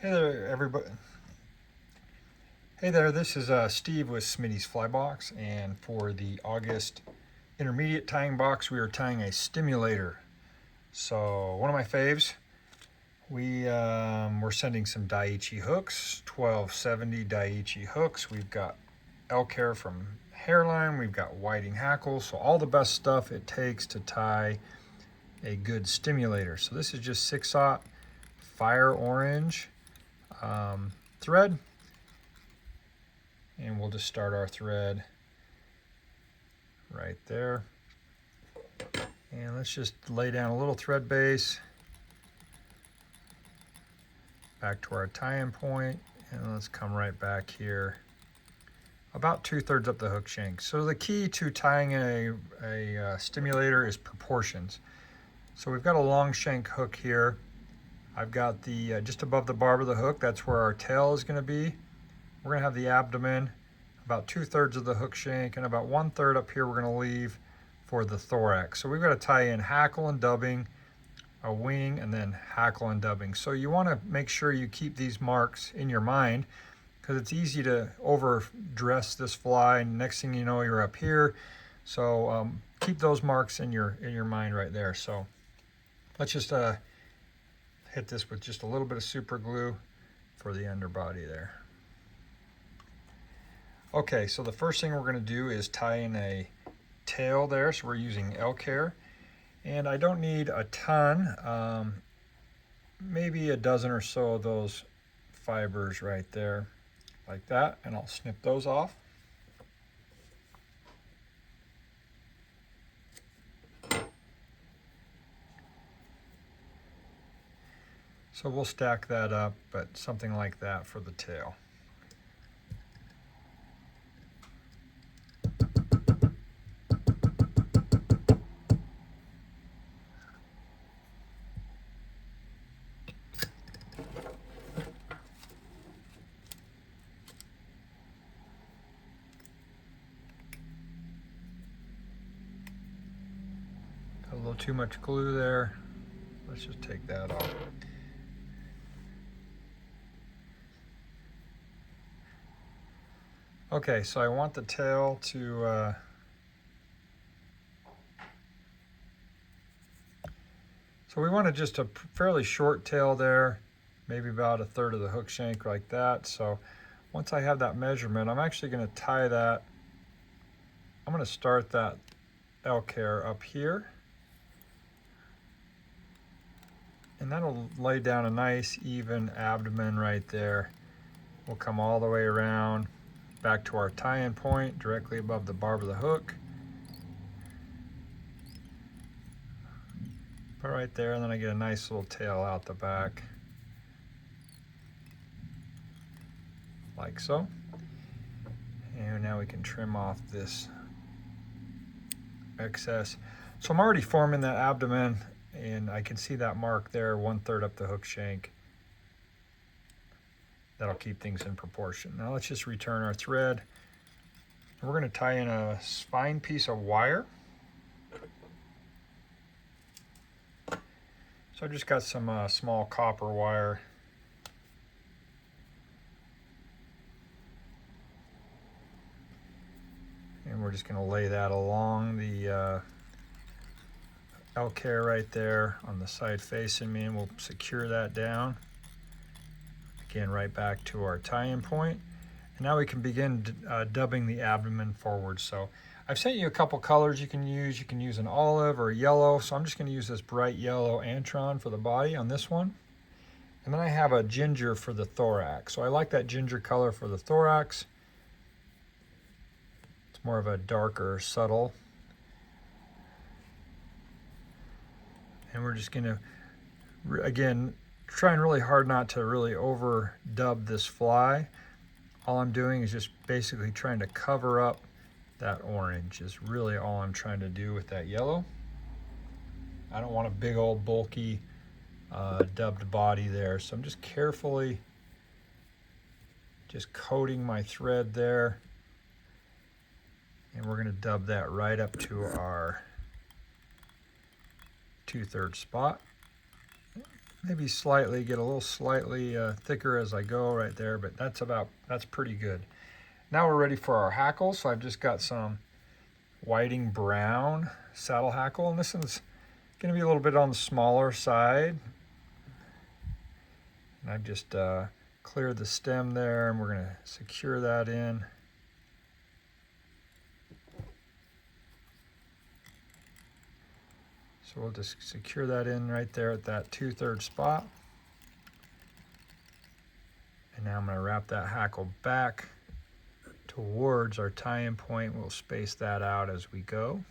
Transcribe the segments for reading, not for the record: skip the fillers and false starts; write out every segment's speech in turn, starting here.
Hey there, everybody. Hey there, this is Steve with Smitty's Flybox, and for the August intermediate tying box, we are tying a Stimulator. So one of my faves. We're sending some Daiichi hooks, 1270 Daiichi hooks. We've got Elk Hair from Hairline. We've got whiting hackle. So all the best stuff it takes to tie a good Stimulator. So this is just 6/0 fire orange thread. And we'll just start our thread right there. And let's just lay down a little thread base back to our tie-in point, and let's come right back here about 2/3 up the hook shank. So the key to tying a Stimulator is proportions. So we've got a long shank hook here. I've got the just above the barb of the hook, that's where our tail is going to be. We're going to have the abdomen, about 2/3 of the hook shank, and about 1/3 up here we're going to leave for the thorax. So we've got to tie in hackle and dubbing, a wing, and then hackle and dubbing. So you want to make sure you keep these marks in your mind, because it's easy to overdress this fly, and next thing you know you're up here. So keep those marks in your mind right there. So let's just hit this with just a little bit of super glue for the underbody there. Okay, so the first thing we're going to do is tie in a tail there. So we're using Elk Hair, and I don't need a ton, maybe a dozen or so of those fibers right there, like that, and I'll snip those off. So we'll stack that up, but something like that for the tail. Got a little too much glue there. Let's just take that off. Okay, so I want the tail to so we want just a fairly short tail there, maybe about 1/3 of the hook shank like that. So once I have that measurement, I'm actually going to tie that. I'm going to start that Elk Hair up here, and that'll lay down a nice even abdomen right there. We'll come all the way around back to our tie-in point directly above the barb of the hook. Put it right there, and then I get a nice little tail out the back, like so. And now we can trim off this excess. So I'm already forming that abdomen, and I can see that mark there, 1/3 up the hook shank. That'll keep things in proportion. Now let's just return our thread. We're going to tie in a fine piece of wire. So I just got some small copper wire. And we're just going to lay that along the Elk Hair right there on the side facing me, and we'll secure that down. Again, right back to our tie-in point. And now we can begin dubbing the abdomen forward. So I've sent you a couple colors you can use. You can use an olive or a yellow. So I'm just going to use this bright yellow Antron for the body on this one. And then I have a ginger for the thorax. So I like that ginger color for the thorax. It's more of a darker, subtle. And we're just going to, again, trying really hard not to really over dub this fly. All I'm doing is just basically trying to cover up that orange is really all I'm trying to do with that yellow. I don't want a big old bulky dubbed body there, so I'm just carefully just coating my thread there, and we're going to dub that right up to our 2/3 spot. maybe slightly, get a little slightly thicker as I go right there, but that's pretty good. Now we're ready for our hackle. So I've just got some whiting brown saddle hackle, and this is going to be a little bit on the smaller side. And I've just cleared the stem there, and we're going to secure that in. So we'll just secure that in right there at that 2/3 spot. And now I'm going to wrap that hackle back towards our tie-in point. We'll space that out as we go.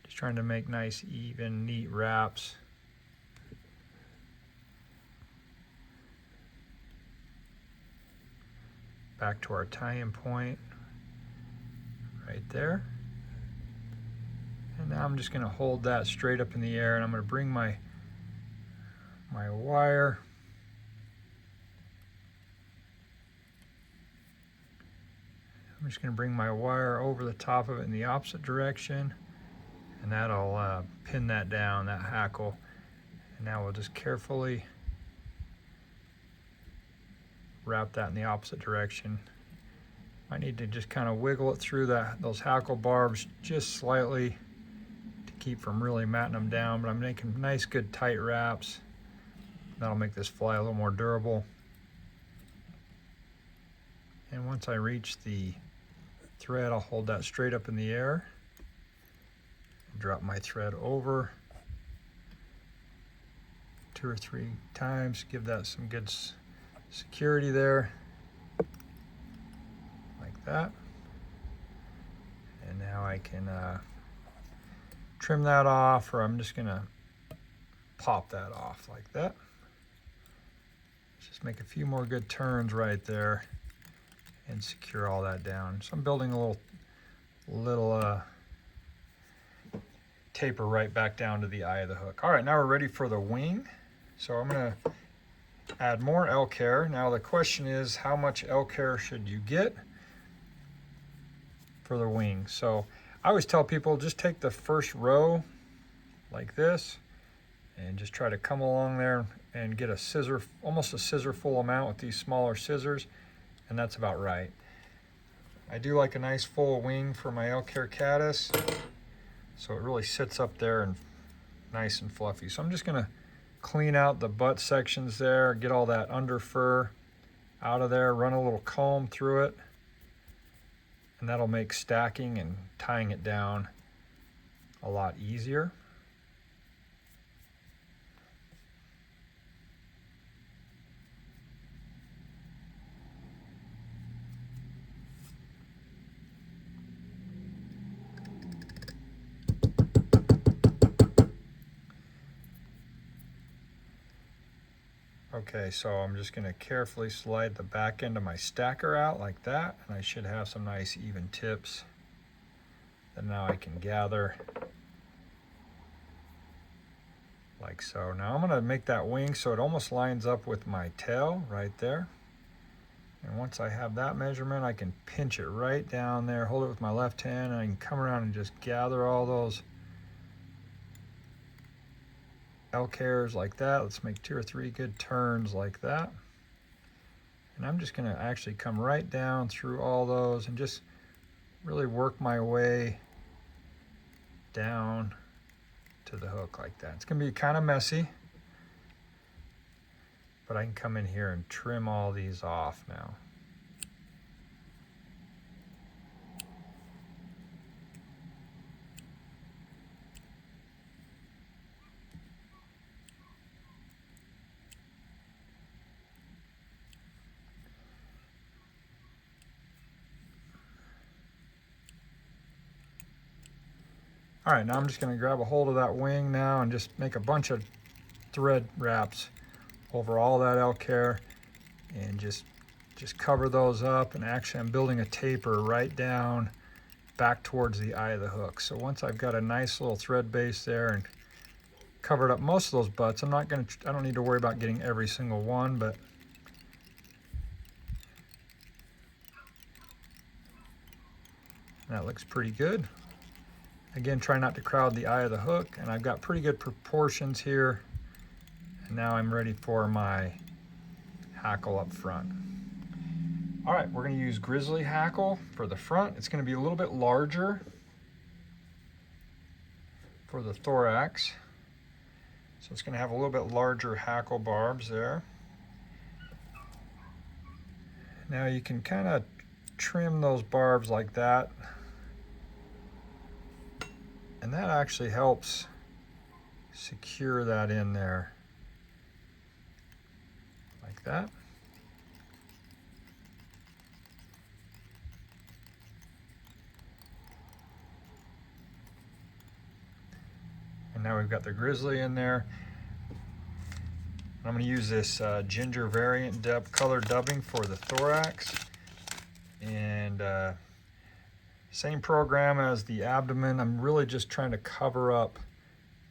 Just trying to make nice, even, neat wraps. Back to our tie-in point right there. And now I'm just going to hold that straight up in the air, and I'm going to bring my wire over the top of it in the opposite direction, and that'll pin that down, that hackle. And now we'll just carefully wrap that in the opposite direction. I need to just kind of wiggle it through those hackle barbs just slightly to keep from really matting them down, but I'm making nice, good, tight wraps. That'll make this fly a little more durable. And once I reach the thread, I'll hold that straight up in the air, drop my thread over 2 or 3 times, give that some good security there, like that. And now I can trim that off, or I'm just gonna pop that off like that. Just make a few more good turns right there and secure all that down. So I'm building a little taper right back down to the eye of the hook. All right, now we're ready for the wing. So I'm gonna add more elk hair. Now the question is, how much elk hair should you get for the wing? So I always tell people, just take the first row like this and just try to come along there and get almost a scissor full amount with these smaller scissors, and that's about right. I do like a nice full wing for my elk hair caddis, so it really sits up there and nice and fluffy. So I'm just gonna clean out the butt sections there, get all that under fur out of there, run a little comb through it, and that'll make stacking and tying it down a lot easier. Okay, so I'm just going to carefully slide the back end of my stacker out like that, and I should have some nice even tips that now I can gather like so. Now I'm going to make that wing so it almost lines up with my tail right there. And once I have that measurement, I can pinch it right down there, hold it with my left hand, and I can come around and just gather all those elk hairs like that. Let's make 2 or 3 good turns like that. And I'm just going to actually come right down through all those and just really work my way down to the hook like that. It's going to be kind of messy, but I can come in here and trim all these off now. All right, now I'm just going to grab a hold of that wing now and just make a bunch of thread wraps over all that elk hair and just cover those up. And actually I'm building a taper right down back towards the eye of the hook. So once I've got a nice little thread base there and covered up most of those butts, I don't need to worry about getting every single one, but that looks pretty good. Again, try not to crowd the eye of the hook, and I've got pretty good proportions here. And now I'm ready for my hackle up front. All right, we're going to use Grizzly hackle for the front. It's going to be a little bit larger for the thorax. So it's going to have a little bit larger hackle barbs there. Now you can kind of trim those barbs like that. And that actually helps secure that in there. Like that. And now we've got the Grizzly in there. I'm going to use this ginger variant color dubbing for the thorax. And same program as the abdomen. I'm really just trying to cover up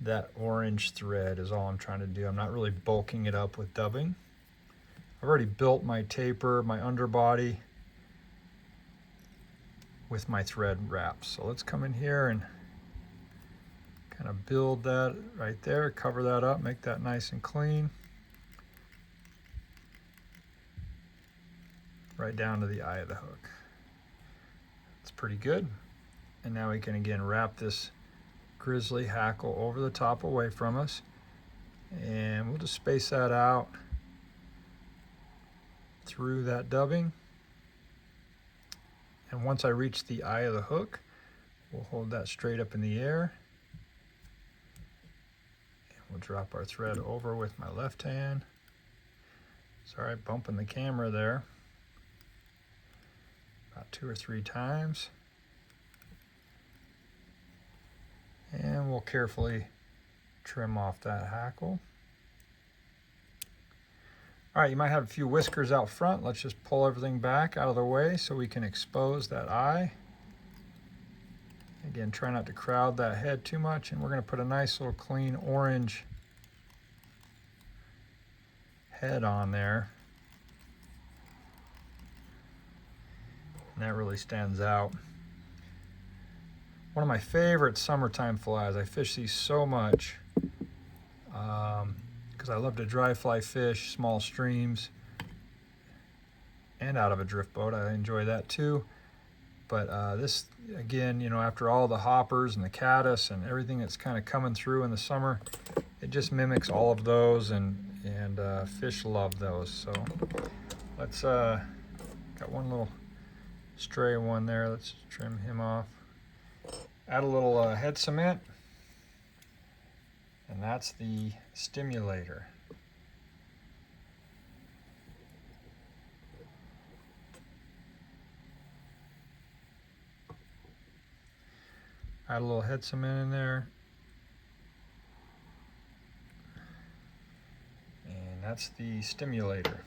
that orange thread is all I'm trying to do. I'm not really bulking it up with dubbing. I've already built my taper, my underbody with my thread wraps. So let's come in here and kind of build that right there, cover that up, make that nice and clean. Right down to the eye of the hook. It's pretty good. And now we can again wrap this Grizzly hackle over the top away from us. And we'll just space that out through that dubbing. And once I reach the eye of the hook, we'll hold that straight up in the air. And we'll drop our thread over with my left hand. Sorry, bumping the camera there. About 2 or 3 times. And we'll carefully trim off that hackle. All right, you might have a few whiskers out front. Let's just pull everything back out of the way so we can expose that eye. Again, try not to crowd that head too much, and we're going to put a nice little clean orange head on there. And that really stands out. One of my favorite summertime flies. I fish these so much because I love to dry fly fish, small streams, and out of a drift boat. I enjoy that too. But this, again, you know, after all the hoppers and the caddis and everything that's kind of coming through in the summer, it just mimics all of those, and fish love those. So let's, got one little stray one there. Let's trim him off. Add a little head cement, and that's the Stimulator. Add a little head cement in there, and that's the Stimulator.